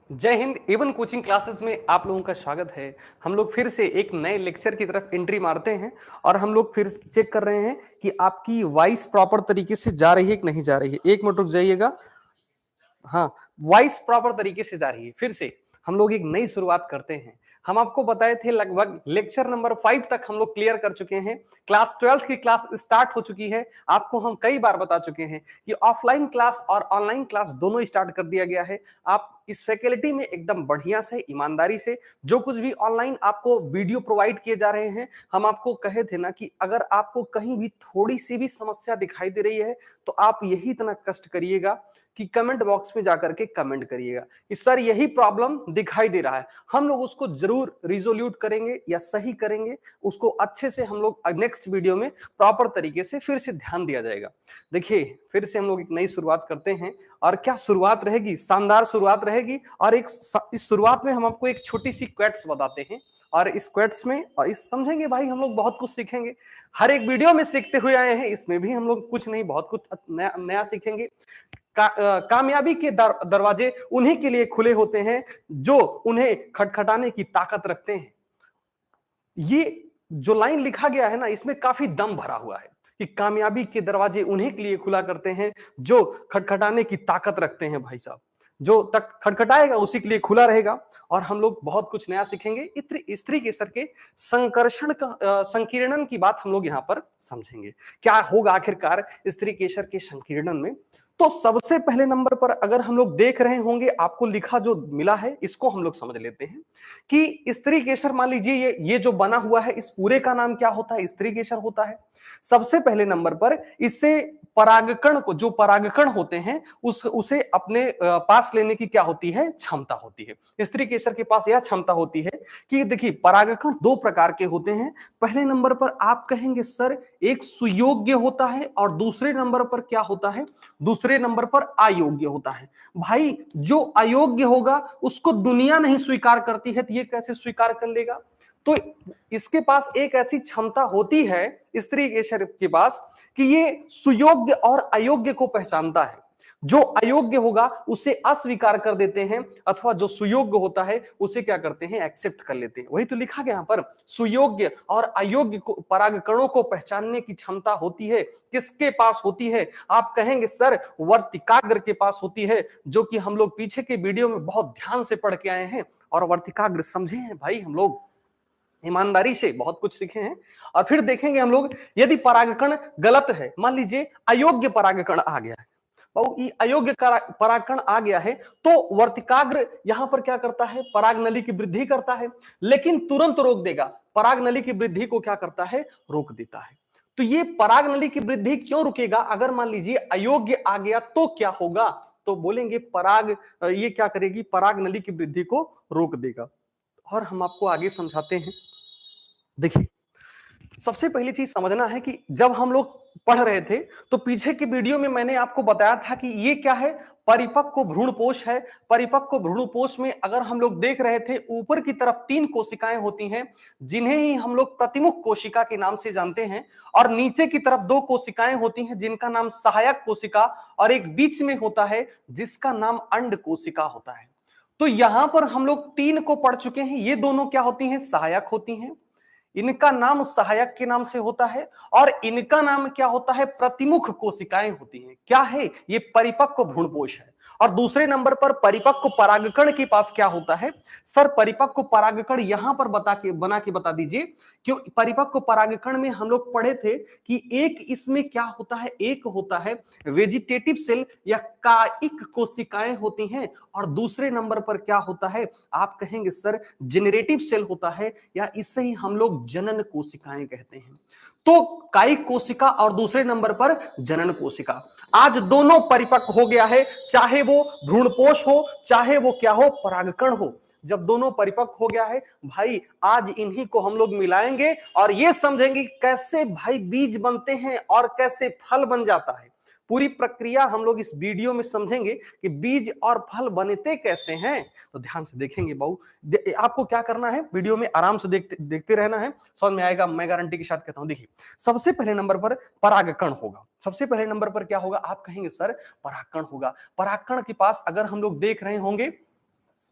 जय Hind. Avon coaching classes में आप लोगों का स्वागत है। हम लोग फिर से एक नए लेक्चर की तरफ एंट्री मारते हैं और हम लोग फिर चेक कर रहे हैं कि आपकी वॉइस प्रॉपर तरीके से जा रही है कि नहीं जा रही है। एक मिनट रुक जाइएगा। हाँ, वॉइस प्रॉपर तरीके से जा रही है। फिर से हम लोग एक नई शुरुआत करते हैं। हम आपको बताए थे लगभग लेक्चर नंबर 5 तक हम लोग क्लियर कर चुके हैं। क्लास 12 की क्लास स्टार्ट हो चुकी है। आपको हम कई बार बता चुके हैं कि ऑफलाइन क्लास और ऑनलाइन क्लास दोनों स्टार्ट कर दिया गया है। आप इस फैकल्टी में एकदम बढ़िया से, ईमानदारी से जो कुछ भी ऑनलाइन आपको वीडियो प्रोवाइड किए जा रहे हैं, हम आपको कहे थे ना कि अगर आपको कहीं भी थोड़ी सी भी समस्या दिखाई दे रही है तो आप यही इतना कष्ट करिएगा कि कमेंट बॉक्स में जाकर के कमेंट करिएगा कि सर यही प्रॉब्लम दिखाई दे रहा है। हम लोग उसको जरूर रिजोल्यूट करेंगे या सही करेंगे, उसको अच्छे से हम लोग नेक्स्ट वीडियो में प्रॉपर तरीके से फिर से ध्यान दिया जाएगा। देखिए, फिर से हम लोग एक नई शुरुआत करते हैं और क्या शुरुआत रहेगी, शानदार शुरुआत रहेगी। और इस शुरुआत में हम आपको एक छोटी सी क्वेट्स बताते हैं और इस क्वेट्स में और इस समझेंगे भाई, हम लोग बहुत कुछ सीखेंगे। हर एक वीडियो में सीखते हुए आए हैं, इसमें भी हम लोग कुछ नहीं बहुत कुछ नया सीखेंगे। कामयाबी के दरवाजे उन्हीं के लिए खुले होते हैं जो उन्हें खटखटाने की ताकत रखते हैं। ये जो लाइन लिखा गया है ना, इसमें काफी दम भरा हुआ है कि कामयाबी के दरवाजे उन्हीं के लिए खुला करते हैं जो खटखटाने की ताकत रखते हैं। भाई साहब, जो तक खटखटाएगा उसी के लिए खुला रहेगा। और हम लोग बहुत कुछ नया सीखेंगे। स्त्री केसर के संकर्षण का संकीर्णन की बात हम लोग यहाँ पर समझेंगे। क्या होगा आखिरकार स्त्री केसर के संकीर्णन में। तो सबसे पहले नंबर पर अगर हम लोग देख रहे होंगे, आपको लिखा जो मिला है इसको हम लोग समझ लेते हैं कि स्त्री केसर, मान लीजिए ये जो बना हुआ है, इस पूरे का नाम क्या होता है? स्त्री केसर होता है। सबसे पहले नंबर पर इससे परागकण को, जो परागकण होते हैं उसे अपने पास लेने की क्या होती है? क्षमता होती है। स्त्री केसर के पास यह क्षमता होती है कि देखिए, परागकण दो प्रकार के होते हैं। पहले नंबर पर आप कहेंगे सर एक सुयोग्य होता है और दूसरे नंबर पर क्या होता है? दूसरे नंबर पर अयोग्य होता है। भाई, जो अयोग्य होगा उसको दुनिया नहीं स्वीकार करती है, तो ये कैसे स्वीकार कर लेगा? तो इसके पास एक ऐसी क्षमता होती है स्त्री केसर के पास कि ये सुयोग्य और अयोग्य को पहचानता है। जो अयोग्य होगा उसे अस्वीकार कर देते हैं, अथवा जो सुयोग्य होता है उसे क्या करते हैं? एक्सेप्ट कर लेते हैं। वही तो लिखा गया यहाँ पर, सुयोग्य और अयोग्य को, परागकणों को पहचानने की क्षमता होती है। किसके पास होती है? आप कहेंगे सर वर्तिकाग्र के पास होती है, जो कि हम लोग पीछे के वीडियो में बहुत ध्यान से पढ़ के आए हैं और वर्तिकाग्र समझे हैं भाई। हम लोग ईमानदारी से बहुत कुछ सीखे हैं। और फिर देखेंगे हम लोग, यदि परागकण गलत है, मान लीजिए अयोग्य परागकण आ गया है, अयोग्य परागकण आ गया है, तो वर्तिकाग्र यहां पर क्या करता है? पराग नली की वृद्धि करता है, लेकिन तुरंत रोक देगा। पराग नली की वृद्धि को क्या करता है? रोक देता है। तो ये पराग नली की वृद्धि क्यों रुकेगा? अगर मान लीजिए अयोग्य आ गया तो क्या होगा? तो बोलेंगे पराग, ये क्या करेगी? पराग नली की वृद्धि को रोक देगा। और हम आपको आगे समझाते हैं। देखिए, सबसे पहली चीज समझना है कि जब हम लोग पढ़ रहे थे तो पीछे के वीडियो में मैंने आपको बताया था कि ये क्या है? परिपक्व भ्रूणपोष है। परिपक्व भ्रूणपोष में अगर हम लोग देख रहे थे, ऊपर की तरफ 3 कोशिकाएं होती हैं जिन्हें ही हम लोग प्रतिमुख कोशिका के नाम से जानते हैं, और नीचे की तरफ 2 कोशिकाएं होती हैं जिनका नाम सहायक कोशिका, और एक बीच में होता है जिसका नाम अंड कोशिका होता है। तो यहां पर हम लोग 3 को पढ़ चुके हैं। ये दोनों क्या होती हैं? सहायक होती हैं। इनका नाम सहायक के नाम से होता है, और इनका नाम क्या होता है? प्रतिमुख कोशिकाएं होती हैं। क्या है ये? परिपक्व भ्रूणपोष है। और दूसरे नंबर पर परिपक्व परागकण के पास क्या होता है? सर परिपक्व परागकण यहां पर बना के बता दीजिए। क्यों? परिपक्व परागकण में हम लोग पढ़े थे कि एक इसमें क्या होता है? एक होता है वेजिटेटिव सेल या कायिक कोशिकाएं होती हैं, और दूसरे नंबर पर क्या होता है? आप कहेंगे सर जेनरेटिव सेल होता है, या इससे ही हम लोग जनन कोशिकाएं कहते हैं। तो कायिक कोशिका और दूसरे नंबर पर जनन कोशिका। आज दोनों परिपक्व हो गया है, चाहे वो भ्रूणपोष हो, चाहे वो क्या हो? परागकण हो। जब दोनों परिपक्व हो गया है भाई, आज इन्हीं को हम लोग मिलाएंगे और ये समझेंगे कैसे भाई बीज बनते हैं और कैसे फल बन जाता है। पूरी प्रक्रिया हम लोग इस वीडियो में समझेंगे कि बीज और फल बनते कैसे हैं। तो ध्यान से देखेंगे बाबू। आपको क्या करना है? वीडियो में आराम से देखते रहना है, समझ में आएगा, मैं गारंटी के साथ कहता हूं। देखिए, सबसे पहले नंबर पर परागकण होगा। सबसे पहले नंबर पर क्या होगा? आप कहेंगे सर परागकण होगा। परागकण के पास अगर हम लोग देख रहे होंगे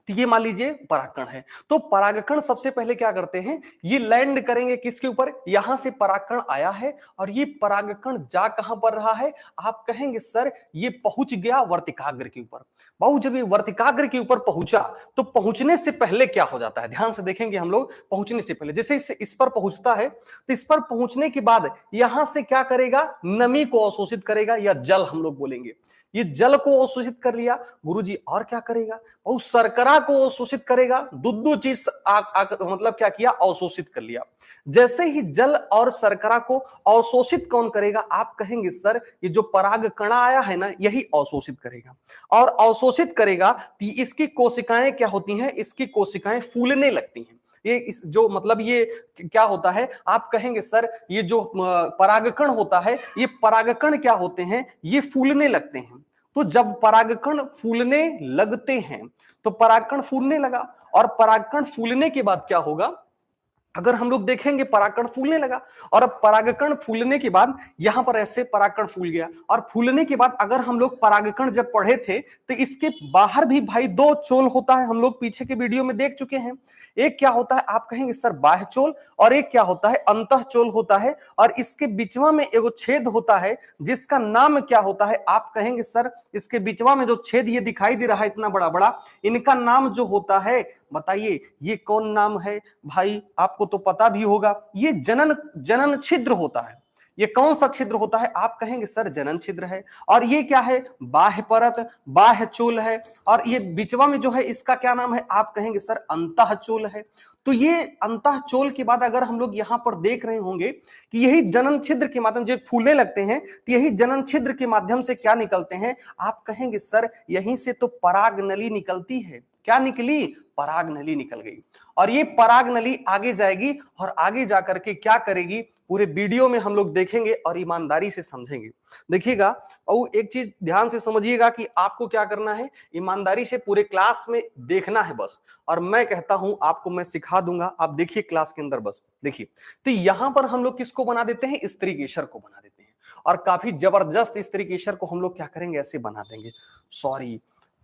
तो ये मान लीजिए परागकण है। तो परागकण सबसे पहले क्या करते हैं, ये लैंड करेंगे किसके ऊपर, यहां से परागकण आया है और ये परागकण जा कहां पर रहा है, आप कहेंगे सर ये पहुंच गया वर्तिकाग्र के ऊपर। बाबू जब ये वर्तिकाग्र के ऊपर पहुंचा तो पहुंचने से पहले क्या हो जाता है, ध्यान से देखेंगे हम लोग। पहुंचने से पहले जैसे इस पर पहुंचता है तो इस पर पहुंचने के बाद यहां से क्या करेगा, नमी को अवशोषित करेगा या जल हम लोग बोलेंगे। ये जल को अवशोषित कर लिया गुरुजी, और क्या करेगा, वो शर्करा को अवशोषित करेगा। दो चीज मतलब क्या किया, अवशोषित कर लिया। जैसे ही जल और शर्करा को अवशोषित कौन करेगा, आप कहेंगे सर ये जो पराग कणा आया है ना यही अवशोषित करेगा। और अवशोषित करेगा तो इसकी कोशिकाएं क्या होती हैं, इसकी कोशिकाएं फूलने लगती हैं। ये इस जो मतलब ये क्या होता है, आप कहेंगे सर ये जो परागकण होता है, ये परागकण क्या होते हैं, ये फूलने लगते हैं। तो जब परागकण फूलने लगते हैं तो परागकण फूलने लगा, और परागकण फूलने के बाद क्या होगा, अगर हम लोग देखेंगे परागकण फूलने लगा, और अब परागकण फूलने के बाद यहां पर ऐसे परागकण फूल गया, और फूलने के बाद अगर हम लोग परागकण जब पढ़े थे तो इसके बाहर भी भाई दो चोल होता है, हम लोग पीछे के वीडियो में देख चुके हैं। एक क्या होता है, आप कहेंगे सर बाह्य चोल, और एक क्या होता है, अंतः चोल होता है, और इसके बीचवा में एगो छेद होता है जिसका नाम क्या होता है, आप कहेंगे सर इसके बीचवा में जो छेद ये दिखाई दे रहा है इतना बड़ा बड़ा, इनका नाम जो होता है, बताइए ये कौन नाम है भाई, आपको तो पता भी होगा, ये जनन छिद्र होता है। ये कौन सा छिद्र होता है, आप कहेंगे सर जनन छिद्र है। और ये क्या है, बाह्य परत, बाह्य चोल है, और ये बीचवा में जो है इसका क्या नाम है, आप कहेंगे सर अंतः चोल है। तो ये अंतः चोल के बाद अगर हम लोग यहां पर देख रहे होंगे कि यही जनन छिद्र के माध्यम से फूलने लगते हैं, तो यही जनन छिद्र के माध्यम से क्या निकलते हैं, आप कहेंगे सर यहीं से तो पराग नली निकलती है। क्या निकली, पराग नली निकल गई, और ये पराग नली आगे जाएगी और आगे जाकर के क्या करेगी, पूरे वीडियो में हम लोग देखेंगे और ईमानदारी से समझेंगे। देखिएगा और एक चीज ध्यान से समझिएगा कि आपको क्या करना है, ईमानदारी से पूरे क्लास में देखना है बस, और मैं कहता हूं आपको मैं सिखा दूंगा, आप देखिए क्लास के अंदर बस देखिए। तो यहां पर हम लोग किसको बना देते हैं, स्त्री केशर को बना देते हैं, और काफी जबरदस्त स्त्री केशर को हम लोग क्या करेंगे, ऐसे बना देंगे। सॉरी,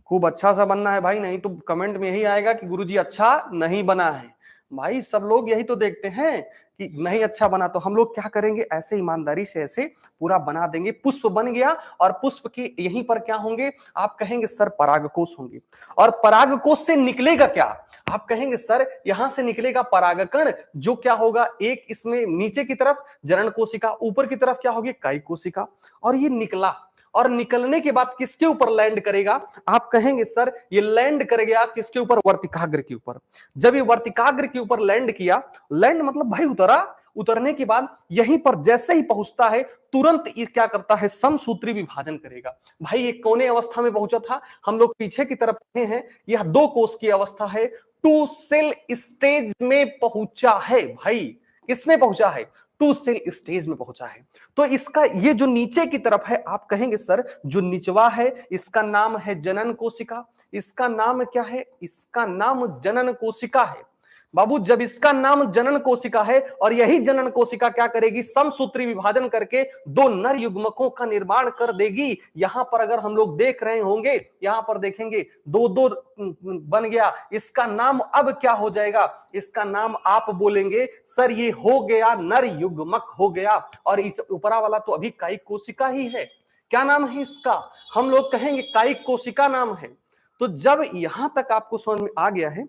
खूब अच्छा सा बनना है भाई, नहीं तो कमेंट में यही आएगा कि गुरुजी अच्छा नहीं बना है। भाई सब लोग यही तो देखते हैं कि नहीं अच्छा बना, तो हम लोग क्या करेंगे, ऐसे ईमानदारी से ऐसे पूरा बना देंगे। पुष्प बन गया, और पुष्प के यहीं पर क्या होंगे, आप कहेंगे सर परागकोश होंगे, और परागकोश से निकलेगा क्या, आप कहेंगे सर यहां से निकलेगा परागकण, जो क्या होगा, एक इसमें नीचे की तरफ जनन कोशिका, ऊपर की तरफ क्या होगी, कायिक कोशिका, और ये निकला, और निकलने के बाद किसके ऊपर लैंड करेगा, आप कहेंगे सर ये लैंड करेगा किसके ऊपर, वर्तिकाग्र के ऊपर। जब ये वर्तिकाग्र के ऊपर लैंड किया, लैंड मतलब भाई उतरा, उतरने के बाद यहीं पर जैसे ही पहुंचता है तुरंत ये क्या करता है, समसूत्री विभाजन करेगा। भाई ये कोने अवस्था में पहुंचा था, हम लोग पीछे की तरफ पढ़े हैं, यह 2 कोष की अवस्था है, 2 सेल स्टेज में पहुंचा है। भाई किसमें पहुंचा है, 2 सेल स्टेज में पहुंचा है। तो इसका ये जो नीचे की तरफ है, आप कहेंगे सर जो निचवा है इसका नाम है जनन कोशिका, इसका नाम क्या है, इसका नाम जनन कोशिका है। बाबू जब इसका नाम जनन कोशिका है, और यही जनन कोशिका क्या करेगी, समसूत्री विभाजन करके 2 नर युग्मकों का निर्माण कर देगी। यहां पर अगर हम लोग देख रहे होंगे, यहां पर देखेंगे 2 बन गया, इसका नाम अब क्या हो जाएगा, इसका नाम आप बोलेंगे सर ये हो गया नर युग्मक हो गया, और इस ऊपरा वाला तो अभी कायिक कोशिका ही है। क्या नाम है इसका, हम लोग कहेंगे कायिक कोशिका नाम है। तो जब यहां तक आपको समझ में आ गया है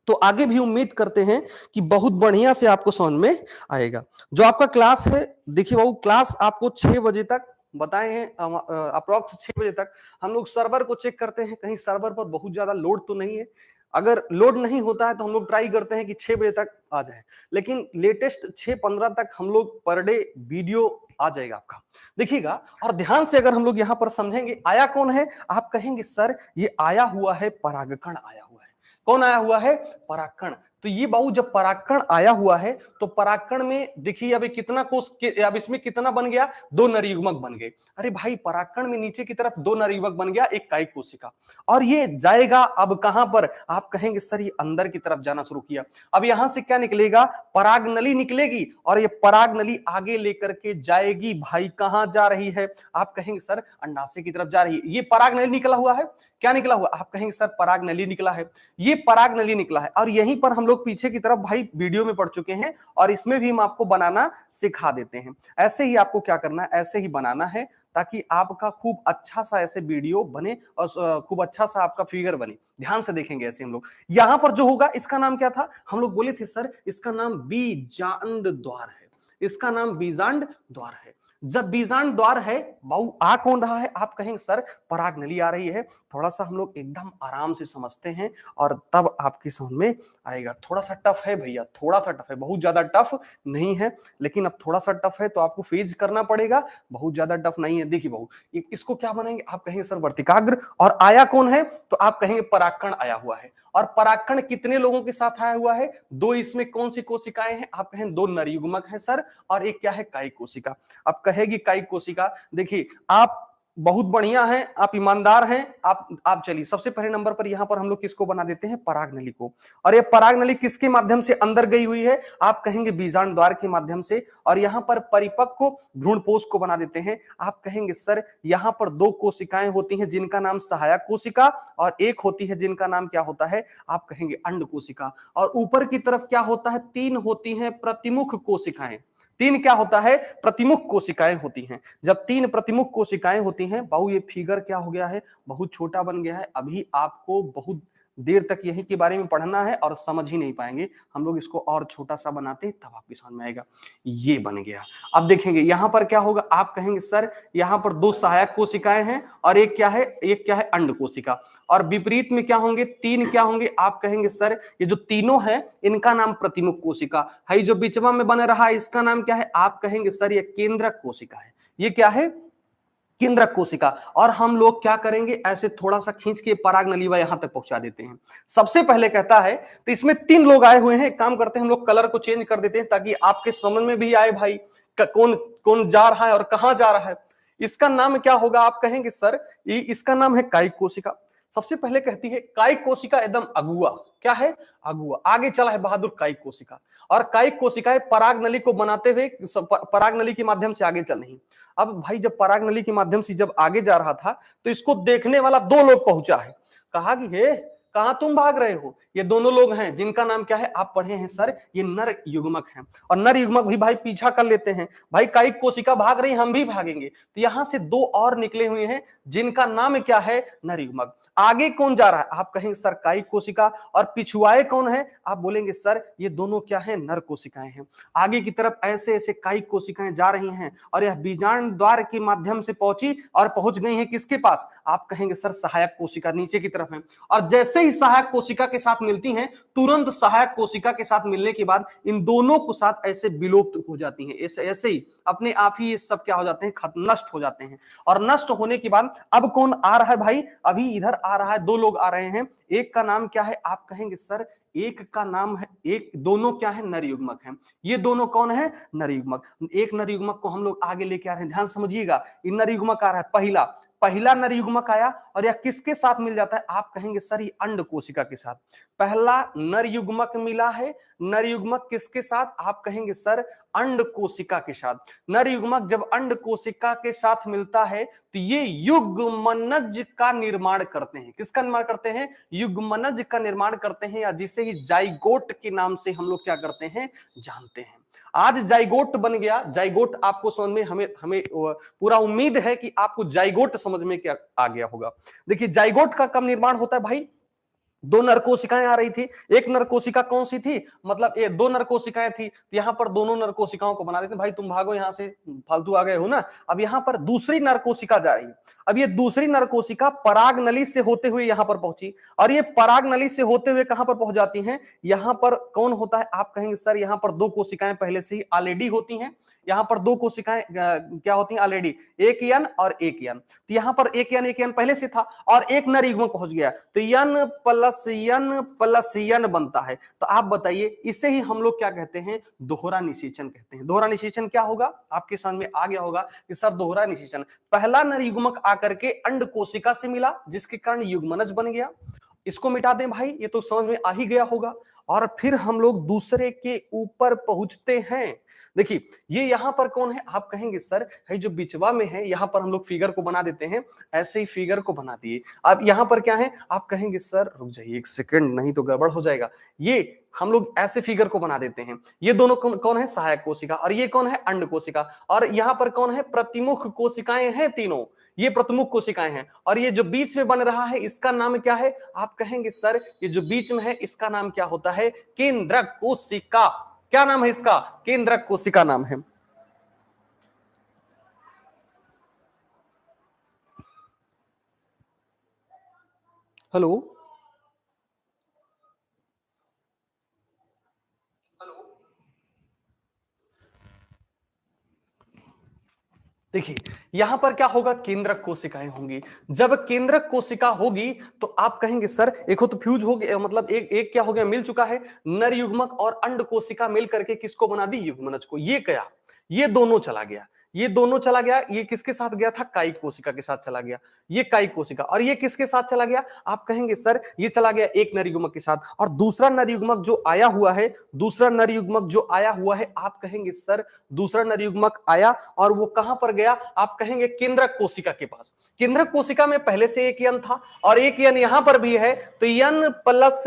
तो आगे भी उम्मीद करते हैं कि बहुत बढ़िया से आपको समझ में आएगा। जो आपका क्लास है, देखिए बाबू क्लास आपको 6 बजे तक बताए हैं, अप्रोक्स 6 बजे तक हम लोग सर्वर को चेक करते हैं, कहीं सर्वर पर बहुत ज्यादा लोड तो नहीं है। अगर लोड नहीं होता है तो हम लोग ट्राई करते हैं कि 6 बजे तक आ जाए, लेकिन लेटेस्ट 6:15 तक हम लोग पर डे वीडियो आ जाएगा आपका, देखिएगा। और ध्यान से अगर हम लोग यहां पर समझेंगे, आया कौन है, आप कहेंगे सर ये आया हुआ है परागकण आया हुआ है। कौन आया हुआ है, परागकण। तो ये बाबू जब परागकण आया हुआ है तो परागकण में देखिए अब कितना कोष, अब इसमें कितना बन गया, 2 नर युग्मक बन गए। अरे भाई परागकण में नीचे की तरफ 2 नर युग्मक बन गया, एक कायिक कोशिका, और ये जाएगा अब कहां पर, आप कहेंगे सर ये अंदर की तरफ जाना शुरू किया। अब यहां से क्या निकलेगा, परागनली निकलेगी, और ये परागनली आगे लेकर के जाएगी भाई, कहां जा रही है, आप कहेंगे सर अंडाशय की तरफ जा रही है। ये परागनली निकला हुआ है, क्या निकला हुआ, आप कहेंगे सर परागनली निकला है, ये परागनली निकला है। और यहीं पर हम लोग पीछे की तरफ भाई वीडियो में पढ़ चुके हैं, और इसमें भी हम आपको बनाना सिखा देते हैं। ऐसे ही आपको क्या करना है, ऐसे ही बनाना है, ताकि आपका खूब अच्छा सा ऐसे वीडियो बने और खूब अच्छा सा आपका फिगर बने। ध्यान से देखेंगे ऐसे हम लोग। यहां पर जो होगा इसका नाम क्या था, हम लोग बोले थे सर इसका नाम बीजांड द्वार है, इसका नाम बीजांड द्वार है। जब बीजांड द्वार है बाऊ आ कौन रहा है, आप कहेंगे सर परागनली आ रही है। थोड़ा सा हम लोग एकदम आराम से समझते हैं और तब आपकी समझ में आएगा। थोड़ा सा टफ है भैया, थोड़ा सा टफ है, बहुत ज्यादा टफ नहीं है, लेकिन अब थोड़ा सा टफ है तो आपको फेज करना पड़ेगा, बहुत ज्यादा टफ नहीं है। देखिए बाबू इसको क्या बनाएंगे, आप कहेंगे सर वर्तिकाग्र, और आया कौन है, तो आप कहेंगे परागकण आया हुआ है। और परागकण कितने लोगों के साथ आया हुआ है, 2, इसमें कौन सी कोशिकाएं हैं, आप कहें 2 नर युग्मक है सर, और एक क्या है कायिक कोशिका। अब कहेगी कायिक कोशिका, देखिए आप बहुत बढ़िया हैं, आप ईमानदार हैं, आप चलिए सबसे पहले नंबर पर यहां पर हम लोग किसको बना देते हैं, परागनली को। और ये परागनली किसके माध्यम से अंदर गई हुई है, आप कहेंगे बीजांड द्वार के माध्यम से। और यहां पर परिपक्व भ्रूणपोष को बना देते हैं, आप कहेंगे सर यहां पर 2 कोशिकाएं होती हैं जिनका नाम सहायक कोशिका, और एक होती है जिनका नाम क्या होता है, आप कहेंगे अंड कोशिका। और ऊपर की तरफ क्या होता है, 3 होती हैं प्रतिमुख कोशिकाएं। 3 क्या होता है, प्रतिमुख कोशिकाएं होती हैं। जब 3 प्रतिमुख कोशिकाएं होती हैं बाबू, ये फिगर क्या हो गया है, बहुत छोटा बन गया है। अभी आपको बहुत देर तक यही के बारे में पढ़ना है और समझ ही नहीं पाएंगे, हम लोग इसको और छोटा सा बनाते हैं तब आपकी समझ में आएगा। ये बन गया। अब देखेंगे यहां पर क्या होगा, आप कहेंगे सर यहां पर 2 सहायक कोशिकाएं हैं और एक क्या है, एक क्या है अंड कोशिका। और विपरीत में क्या होंगे, 3 क्या होंगे, आप कहेंगे सर ये जो तीनों हैं इनका नाम प्रतिमुख कोशिका है। जो बीचवा में बन रहा है इसका नाम क्या है, आप कहेंगे सर ये केंद्रक कोशिका है। ये क्या है, केंद्रक कोशिका। और हम लोग क्या करेंगे, ऐसे थोड़ा सा खींच के परागनलीवा यहां तक पहुंचा देते हैं। सबसे पहले कहता है, तो इसमें 3 लोग आए हुए हैं, एक काम करते हैं हम लोग कलर को चेंज कर देते हैं ताकि आपके समझ में भी आए भाई कौन कौन जा रहा है और कहां जा रहा है। इसका नाम क्या होगा, आप कहेंगे सर इसका नाम है कायिक कोशिका। सबसे पहले कहती है कायिक कोशिका एकदम अगुआ, क्या है, अगुआ। आगे चला है बहादुर कायिक कोशिका। और कायिक कोशिकाएं परागनली को बनाते हुए परागनली के माध्यम से आगे चल रही। अब भाई जब परागनली के माध्यम से जब आगे जा रहा था तो इसको देखने वाला 2 लोग पहुंचा है, कहा कि हे कहां तुम भाग रहे हो, ये दोनों लोग हैं जिनका नाम क्या है, आप पढ़े हैं सर ये नर युग्मक हैं। और नर युग्मक भी भाई पीछा कर लेते हैं, भाई कायिक कोशिका भाग रही, हम भी भागेंगे। तो यहां से 2 और निकले हुए हैं जिनका नाम क्या है, नर युग्मक। आगे कौन जा रहा है, आप कहेंगे सर कायिक कोशिका। और पिछुआए कौन है, आप बोलेंगे सर ये दोनों क्या है, नर कोशिकाएं हैं। आगे की तरफ ऐसे ऐसे कायिक कोशिकाएं जा रही हैं और यह बीजांड द्वार के माध्यम से पहुंची और पहुंच गई हैं किसके पास, आप कहेंगे सर सहायक कोशिका नीचे की तरफ है। और जैसे ही सहायक कोशिका के साथ मिलती हैं, तुरंत सहायक कोशिका के साथ मिलने के बाद इन दोनों को साथ ऐसे विलुप्त हो जाती हैं, ऐसे ही अपने आप ही ये सब क्या हो जाते हैं, नष्ट हो जाते हैं। और नष्ट होने के बाद अब कौन आ रहा है भाई, अभी इधर आ रहा है, 2 लोग आ रहे हैं। एक का नाम क्या है, आप कहेंगे सर एक का नाम है, एक दोनों क्या है, नर युग्मक हैं। ये दोनों कौन है, नर युग्मक। एक नर युग्मक को हम लोग आगे लेके आ रहे हैं, ध्यान समझिएगा। इन नर युग्मक आ रहा है, पहला नर युग्मक आया और यह किसके साथ मिल जाता है, आप कहेंगे सर ये अंड कोशिका के साथ। पहला नर युग्मक मिला है, नर युग्मक किसके साथ, आप कहेंगे सर अंड कोशिका के साथ। नर युग्मक जब अंड कोशिका के साथ मिलता है तो ये युग्मनज का निर्माण करते हैं। किसका निर्माण करते हैं, युग्मनज का निर्माण करते हैं, या जिसे ही जाइगोट के नाम से हम लोग क्या करते हैं, जानते हैं। आज जाइगोट बन गया। जाइगोट आपको समझ में हमें पूरा उम्मीद है कि आपको जाइगोट समझ में क्या आ गया होगा। देखिए जाइगोट का कब निर्माण होता है भाई, 2 नर कोशिकाएं आ रही थी। एक नर कोशिका कौन सी थी, मतलब ये 2 नर कोशिकाएं थी, तो यहां पर दोनों नर कोशिकाओं को बना देते, भाई तुम भागो यहां से, फालतू आ गए हो ना। अब यहां पर दूसरी नर कोशिका जा रही है। अब ये दूसरी नर कोशिका पराग नली से होते हुए यहां पर पहुंची, और ये पराग नली से होते हुए कहां पर पहुंच जाती हैं, यहां पर कौन होता है, आप कहेंगे सर यहां पर 2 कोशिकाएं पहले से ही ऑलरेडी होती हैं। यहाँ पर दो कोशिकाएं क्या होती हैं ऑलरेडी, एक यन और एक यन। तो यहाँ पर एक यन पहले से था और एक नर युग्मक पहुंच गया, तो यन प्लस यन बनता है। तो आप बताइए इसे ही हम लोग क्या कहते हैं, दोहरा निषेचन कहते हैं। दोहरा निषेचन क्या होगा, आपके समझ में आ गया होगा कि सर दोहरा निषेचन, पहला नर युग्मक आकर के अंड कोशिका से मिला जिसके कारण युग्मनज बन गया, इसको मिटा दें भाई, ये तो समझ में आ ही गया होगा। और फिर हम लोग दूसरे के ऊपर पहुंचते हैं। देखिए ये यहां पर कौन है, आप कहेंगे सर है जो बिचवा में है, यहां पर हम लोग फिगर को बना देते हैं, ऐसे ही फिगर को बना दिए। अब यहां पर क्या है, आप कहेंगे सर रुक जाइए एक सेकंड, नहीं तो गड़बड़ हो जाएगा। ये हम लोग ऐसे फिगर को बना देते हैं, ये दोनों कौन है, सहायक कोशिका, और ये कौन है, अंड कोशिका। और यहां पर कौन है, प्रतिमुख कोशिकाएं हैं तीनों, ये प्रतिमुख कोशिकाएं हैं। और ये जो बीच में बन रहा है इसका नाम क्या है, आप कहेंगे सर ये जो बीच में है इसका नाम क्या होता है, केंद्रक कोशिका। क्या नाम है इसका, केंद्रक कोशिका नाम है। हेलो, देखिए यहां पर क्या होगा, केंद्रक कोशिकाएं होंगी। जब केंद्रक कोशिका होगी तो आप कहेंगे सर एक हो तो फ्यूज हो गया, मतलब एक एक क्या हो गया, मिल चुका है, नर युग्मक और अंड कोशिका मिल करके किसको बना दी, युग्मनज को। ये क्या, ये दोनों चला गया, ये दोनों चला गया, ये किसके साथ गया था, कायिक कोशिका के साथ चला गया, ये कायिक कोशिका। और ये किसके साथ चला गया, आप कहेंगे सर ये चला गया एक नर युग्मक के साथ, और दूसरा नर युग्मक जो आया हुआ है, दूसरा नर युग्मक जो आया हुआ है, आप कहेंगे सर दूसरा नर युग्मक आया और वो कहां पर गया, आप कहेंगे केंद्रक कोशिका के पास। केंद्रक कोशिका में पहले से एक यन था और एक यन यहां पर भी है, तो यन प्लस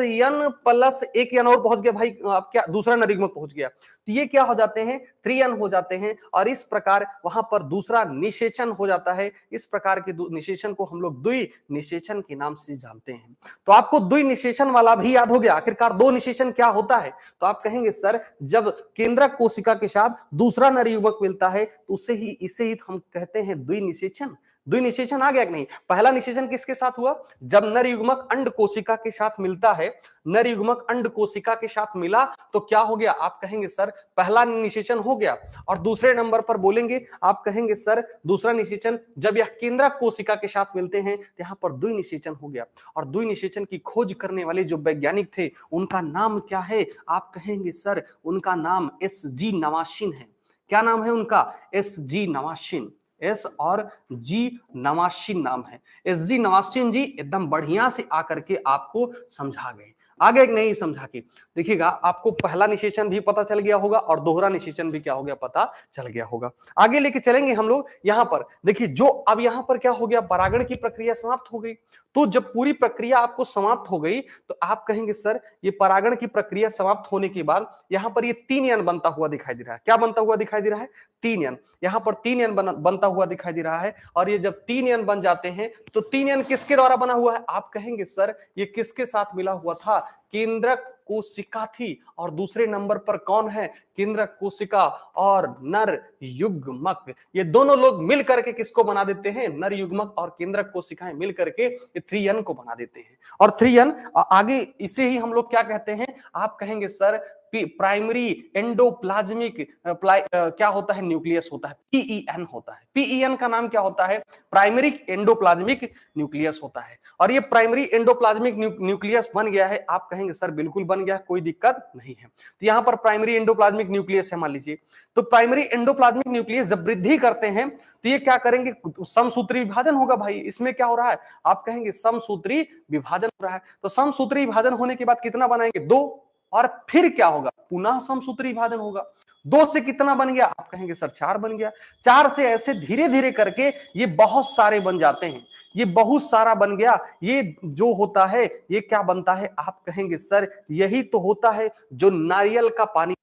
एक यन और पहुंच गया भाई, आप क्या दूसरा नर युग्मक पहुंच गया, तो ये क्या हो जाते हैं, त्रियन हो जाते हैं। और इस प्रकार वहां पर दूसरा निषेचन हो जाता है। इस प्रकार के निषेचन को हम लोग द्वि निषेचन के नाम से जानते हैं। तो आपको द्वि निषेचन वाला भी याद हो गया, आखिरकार दो निषेचन क्या होता है। तो आप कहेंगे सर जब केंद्रक कोशिका के साथ दूसरा नर युग्मक मिलता है तो इसे ही हम कहते हैं द्विनिषेचन। द्विनिषेचन आ गया कि नहीं, पहला निषेचन किसके साथ हुआ, जब नर युग्मक अंड कोशिका के साथ मिलता है, नर युग्मक अंड कोशिका के साथ मिला तो क्या हो गया, आप कहेंगे सर पहला निषेचन हो गया। और दूसरे नंबर पर बोलेंगे, आप कहेंगे सर दूसरा निषेचन जब यह केंद्रक कोशिका के साथ मिलते हैं तो यहां पर द्विनिषेचन हो गया। और द्विनिषेचन की खोज करने वाले जो वैज्ञानिक थे उनका नाम क्या है, आप कहेंगे सर उनका नाम एस.जी. नवाशिन है। क्या नाम है उनका, एस.जी. नवाशिन, एस और जी नवाशिन नाम है। एस.जी. नवाशिन जी एकदम बढ़िया से आकर के आपको समझा गए, आगे नहीं समझा के देखिएगा, आपको पहला निषेचन भी पता चल गया होगा और दोहरा निषेचन भी क्या हो गया, पता चल गया होगा। आगे लेके चलेंगे हम लोग, यहां पर देखिए जो अब यहां पर क्या हो गया, परागण की प्रक्रिया समाप्त हो गई। तो जब पूरी प्रक्रिया आपको समाप्त हो गई तो आप कहेंगे सर ये परागण की प्रक्रिया समाप्त होने के बाद यहां पर ये तीन यन बनता हुआ दिखाई दे रहा है। क्या बनता हुआ दिखाई दे रहा है, तीन यन, यहां पर तीन यन बनता हुआ दिखाई दे रहा है। और ये जब तीन यन बन जाते हैं तो तीन यन किसके द्वारा बना हुआ है, आप कहेंगे सर ये किसके साथ मिला हुआ था, केंद्रक कोशिका थी। और दूसरे नंबर पर कौन है, केंद्रक कोशिका और नर युग्मक, ये दोनों लोग मिल करके किसको बना देते हैं, नर युग्मक और केंद्रक कोशिकाएं मिल करके ये थ्री को बना देते हैं। और थ्री आगे इसे ही हम लोग क्या कहते हैं, आप कहेंगे सर प्राइमरी एंडोप्लाज्मिक क्या होता है, न्यूक्लियस होता है, पीईएन होता है। पीईएन का नाम क्या होता है, प्राइमरी एंडोप्लाज्मिक न्यूक्लियस होता है। और ये प्राइमरी एंडोप्लाज्मिक न्यूक्लियस बन गया है, आप कहेंगे सर बिल्कुल बन गया, कोई दिक्कत नहीं है। तो यहां पर प्राइमरी एंडोप्लाज्मिक न्यूक्लियस है मान लीजिए, तो प्राइमरी एंडोप्लाज्मिक न्यूक्लियस जब वृद्धि करते हैं तो ये क्या करेंगे, समसूत्री विभाजन होगा भाई। इसमें क्या हो रहा है, आप कहेंगे समसूत्री विभाजन हो रहा है। तो समसूत्री विभाजन होने के बाद कितना बनाएंगे, दो, और फिर क्या होगा, पुनः समसूत्री विभाजन होगा। दो से कितना बन गया, आप कहेंगे सर चार बन गया। चार से ऐसे धीरे धीरे करके ये बहुत सारे बन जाते हैं, ये बहुत सारा बन गया। ये जो होता है ये क्या बनता है, आप कहेंगे सर यही तो होता है जो नारियल का पानी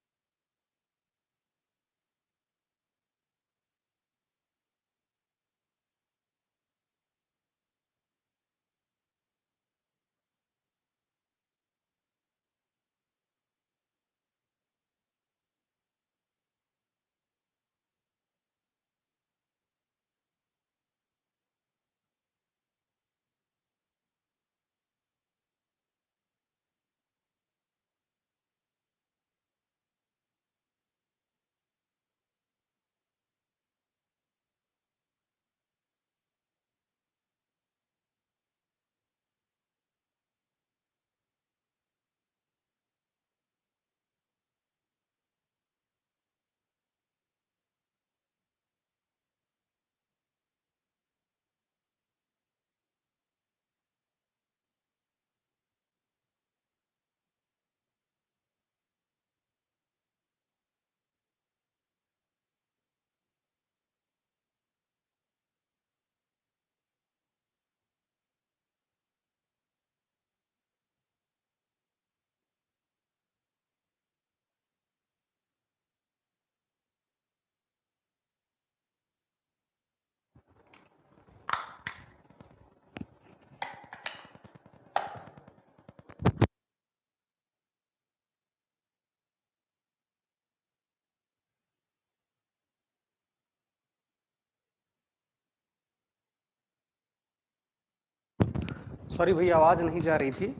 सॉरी भैया, आवाज नहीं जा रही थी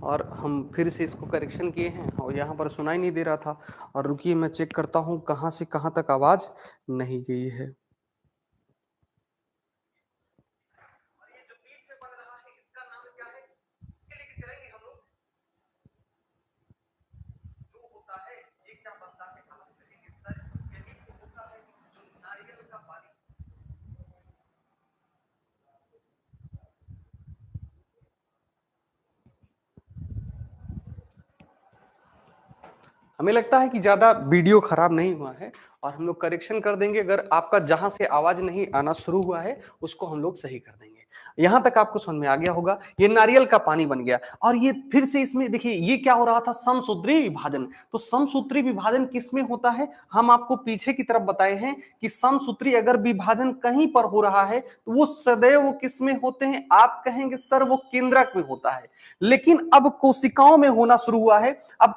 और हम फिर से इसको करेक्शन किए हैं और यहाँ पर सुनाई नहीं दे रहा था। और रुकिए, मैं चेक करता हूँ कहाँ से कहाँ तक आवाज नहीं गई है। हमें लगता है कि ज्यादा वीडियो खराब नहीं हुआ है और हम लोग करेक्शन कर देंगे। अगर आपका जहां से आवाज नहीं आना शुरू हुआ है उसको हम लोग सही कर देंगे। यहां तक आपको समझ में आ गया होगा। ये नारियल का पानी बन गया और ये फिर से इसमें देखिए ये क्या हो रहा था, समसूत्री विभाजन। तो समसूत्री विभाजन किसमें होता है, हम आपको पीछे की तरफ बताए हैं कि समसूत्री अगर विभाजन कहीं पर हो रहा है तो वो सदैव वो किसमें होते हैं, आप कहेंगे सर वो केंद्रक में होता है। लेकिन अब कोशिकाओं में होना शुरू हुआ है। अब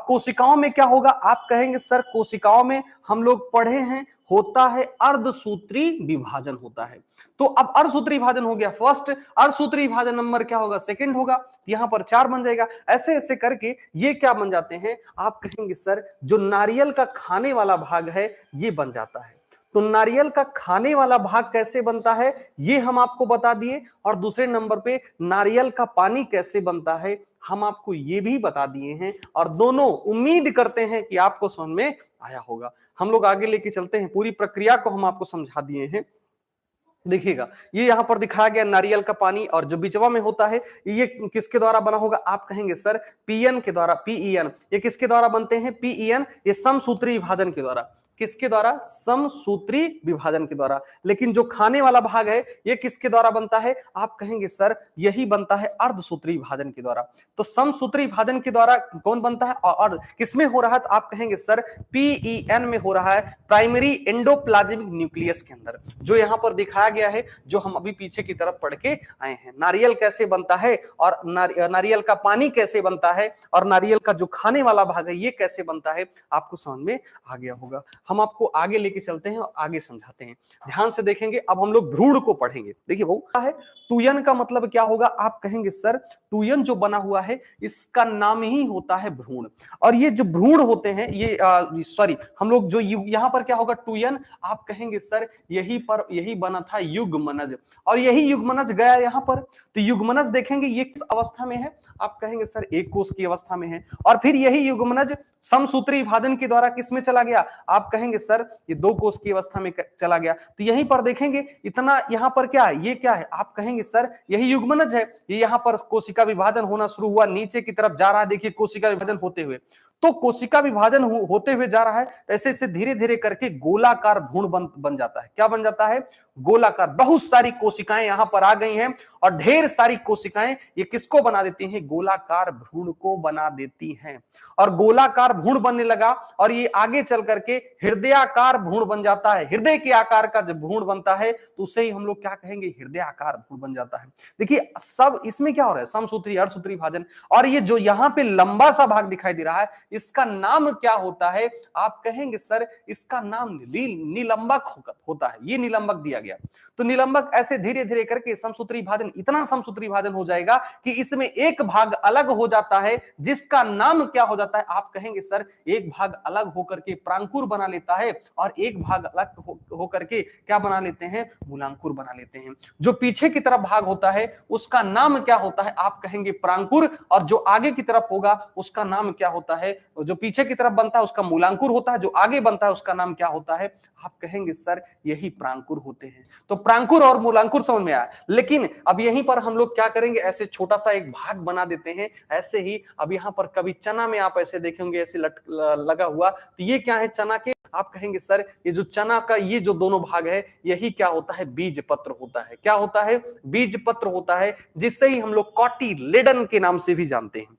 कोशिकाओं में क्या होगा, आप कहेंगे सर कोशिकाओं में हम लोग पढ़े हैं होता है अर्धसूत्री विभाजन होता है। तो अब अर्धसूत्री विभाजन हो गया फर्स्ट, अर्धसूत्री विभाजन नंबर क्या होगा, सेकंड होगा। यहां पर 4 बन जाएगा। ऐसे ऐसे करके ये क्या बन जाते हैं, आप कहेंगे सर जो नारियल का खाने वाला भाग है ये बन जाता है। तो नारियल का खाने वाला भाग कैसे बनता है ये हम आपको बता दिए, और दूसरे नंबर पे नारियल का पानी कैसे बनता है हम आपको ये भी बता दिए हैं। और दोनों उम्मीद करते हैं कि आपको समझ में आया होगा। हम लोग आगे लेके चलते हैं, पूरी प्रक्रिया को हम आपको समझा दिए हैं। देखिएगा ये यहां पर दिखाया गया नारियल का पानी, और जो बिचवा में होता है ये किसके द्वारा बना होगा, आप कहेंगे सर पीएन के द्वारा, पीईएन। ये किसके द्वारा बनते हैं, पीईएन, ये समसूत्री विभाजन के द्वारा। किसके द्वारा, समसूत्री विभाजन के द्वारा। लेकिन जो खाने वाला भाग है ये किसके द्वारा बनता है, आप कहेंगे सर यही बनता है अर्धसूत्री विभाजन के द्वारा। तो समसूत्री विभाजन के द्वारा कौन बनता है और किसमें हो रहा है, तो आप कहेंगे सर पीईएन में हो रहा है, प्राइमरी एंडोप्लाज्मिक न्यूक्लियस के अंदर, जो यहां पर दिखाया गया है, जो हम अभी पीछे की तरफ पढ़ के आए हैं। नारियल कैसे बनता है और नारियल का पानी कैसे बनता है और नारियल का जो खाने वाला भाग है ये कैसे बनता है, आपको समझ में आ गया होगा। हम आपको आगे लेके चलते हैं और आगे समझाते हैं। ध्यान से देखेंगे, अब हम लोग भ्रूण को पढ़ेंगे। देखिए वो है टूयन का मतलब क्या होगा, आप कहेंगे सर टूयन जो बना हुआ है इसका नाम ही होता है भ्रूण। और ये जो भ्रूण होते हैं ये सॉरी हम लोग जो यहां पर क्या होगा टूयन, आप कहेंगे सर यही बना था युग्मनज, और यही युग्मनज गया यहां पर। तो युग्मनज देखेंगे ये किस अवस्था में है, आप कहेंगे सर एक कोष की अवस्था में है। और फिर यही युग्मनज समसूत्री विभाजन के द्वारा किस में चला गया, आप कहेंगे सर ये 2 कोष की अवस्था में चला गया। तो यहीं पर देखेंगे इतना यहां पर क्या है, ये क्या है, आप कहेंगे सर यही युग्मनज है। ये यहां पर कोशिका विभाजन होना शुरू हुआ, नीचे की तरफ जा रहा है, देखिए कोशिका विभाजन होते हुए। तो कोशिका विभाजन होते हुए जा रहा है, ऐसे ऐसे धीरे धीरे करके गोलाकार भ्रूण बन जाता है। क्या बन जाता है, गोलाकार। बहुत सारी कोशिकाएं यहां पर आ गई हैं और ढेर सारी कोशिकाएं ये किसको बना देती हैं, गोलाकार भ्रूण को बना देती हैं। और गोलाकार भ्रूण बनने लगा और ये आगे चल करके हृदयाकार भ्रूण बन जाता है। हृदय के आकार का जब भ्रूण बनता है तो उसे ही हम लोग क्या कहेंगे, हृदयाकार भ्रूण बन जाता है। देखिए सब इसमें क्या हो रहा है, समसूत्री अर्धसूत्री विभाजन। और ये जो यहां पे लंबा सा भाग दिखाई दे रहा है इसका नाम क्या होता है, आप कहेंगे सर इसका नाम निलंबक होता है। ये निलंबक दिया गया। तो निलंबक ऐसे धीरे धीरे करके समसूत्री विभाजन, इतना समसूत्री विभाजन हो जाएगा कि इसमें एक भाग अलग हो जाता है जिसका नाम क्या हो जाता है, आप कहेंगे सर एक भाग अलग होकर के प्रांकुर बना लेता है और एक भाग अलग होकर के क्या बना लेते हैं, मूलांकुर बना लेते हैं। जो पीछे की तरफ भाग होता है उसका नाम क्या होता है, आप कहेंगे प्रांकुर, और जो आगे की तरफ होगा उसका नाम क्या होता है, जो पीछे की तरफ बनता है उसका मूलांकुर होता है, जो आगे बनता है उसका नाम क्या होता है, आप कहेंगे सर यही प्रांकुर होते हैं। तो प्रांकुर और मूलांकुर समझ में आया। लेकिन अब यहीं पर हम लोग क्या करेंगे, ऐसे छोटा सा एक भाग बना देते हैं। ऐसे ही अब यहाँ पर कभी चना में आप ऐसे देखेंगे ऐसे लगा हुआ, तो ये क्या है, चना के, आप कहेंगे सर ये जो चना का ये जो दोनों भाग है यही क्या होता है, बीज पत्र होता है। क्या होता है, बीज पत्र होता है, जिससे ही हम लोग कॉटिलेडन के नाम से भी जानते हैं।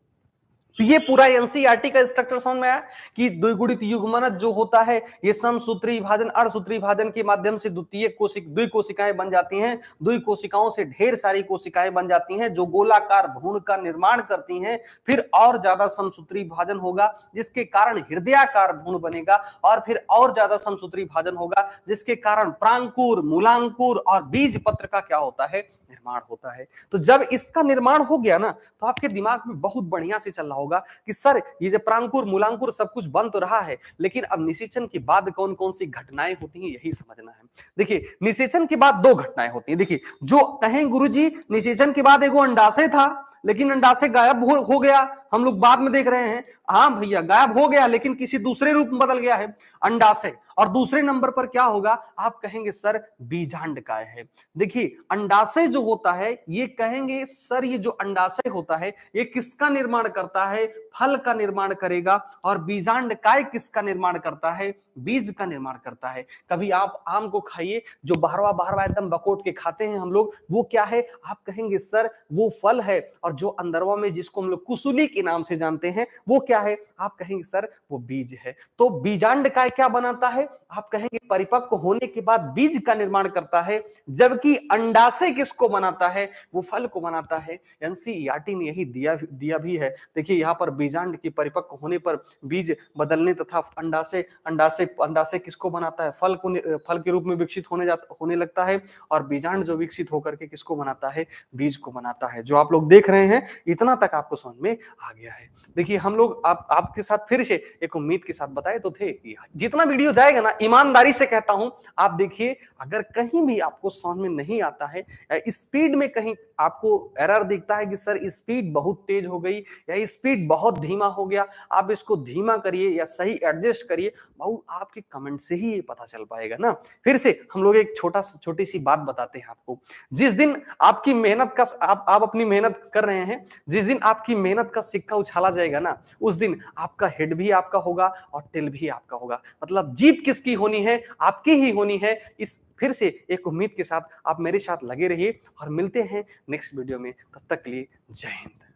तो ये पूरा एनसीईआरटी का स्ट्रक्चर समझ में आया कि द्विगुणित युग्मनज जो होता है ये समसूत्री विभाजन अर्धसूत्री विभाजन के माध्यम से द्विकोशिकाएं बन जाती हैं। द्विकोशिकाओं से ढेर सारी कोशिकाएं बन जाती हैं जो गोलाकार भ्रूण का निर्माण करती हैं। फिर और ज्यादा समसूत्री विभाजन होगा जिसके कारण हृदयाकार भ्रूण बनेगा और फिर और ज्यादा समसूत्री विभाजन होगा जिसके कारण प्रांकुर, मूलांकुर और बीज पत्र का क्या होता है, निर्माण होता है। तो जब इसका निर्माण हो गया ना तो आपके दिमाग में बहुत बढ़िया से चल रहा होगा कि सर ये जो प्रांकुर मूलांकुर सब कुछ बन तो रहा है, लेकिन अब निषेचन के बाद कौन कौन सी घटनाएं होती हैं यही समझना है। देखिए निषेचन के बाद दो घटनाएं होती हैं। देखिए जो कहें गुरुजी निषेचन के बाद एगो अंडाशय था लेकिन अंडाशय गायब हो गया, हम लोग बाद में देख रहे हैं। हाँ भैया गायब हो गया लेकिन किसी दूसरे रूप में बदल गया है अंडाशय। और दूसरे नंबर पर क्या होगा, आप कहेंगे सर बीजांडकाय है। देखिए अंडाशय जो होता है ये कहेंगे सर ये जो अंडाशय होता है ये किसका निर्माण करता है, फल का निर्माण करेगा। और बीजांडकाय किसका निर्माण करता है, बीज का निर्माण करता है। कभी आप आम को खाइए जो बाहरवा बाहरवा एकदम बकोट के खाते हैं हम लोग, वो क्या है, आप कहेंगे सर वो फल है। और जो अंदरवा में जिसको हम लोग कुसुली के नाम से जानते हैं वो क्या है, आप कहेंगे सर वो बीज है। तो बीजांडकाय क्या बनाता है, आप कहेंगे परिपक्व होने के बाद बीज का निर्माण करता है, जबकि अंडाशय किसको बनाता है, वो फल को बनाता है। एनसीईआरटी ने यही दिया भी है। देखिए यहाँ पर बीजांड की परिपक्व होने पर बीज बदलने तथा अंडाशय किसको बनाता है, फल के रूप में विकसित होने लगता है। और बीजांड जो विकसित होकर के किसको बनाता है, बीज को बनाता है। जो आप लोग देख रहे हैं इतना तक आपको समझ में आ गया है। देखिए हम लोग आपके साथ फिर से एक उम्मीद के साथ बताए तो थे कि जितना वीडियो जाएगा ना, ईमानदारी से कहता हूं आप देखिए, अगर कहीं भी आपको समझ में नहीं आता है या स्पीड में कहीं आपको एरर दिखता है कि सर स्पीड बहुत तेज हो गई या स्पीड बहुत धीमा हो गया, आप इसको धीमा करिए या सही एडजस्ट करिए, भाऊ आपके कमेंट से ही ये पता चल पाएगा ना। फिर से हम लोग एक छोटी सी बात बताते हैं आपको। जिस दिन आपकी मेहनत का आप अपनी मेहनत कर रहे हैं, जिस दिन आपकी मेहनत का सिक्का उछाला जाएगा ना, उस दिन आपका हेड भी आपका होगा और टेल भी आपका होगा। मतलब जीत किसकी होनी है, आपकी ही होनी है। इस फिर से एक उम्मीद के साथ आप मेरे साथ लगे रहिए और मिलते हैं नेक्स्ट वीडियो में। तब तक के लिए जय हिंद।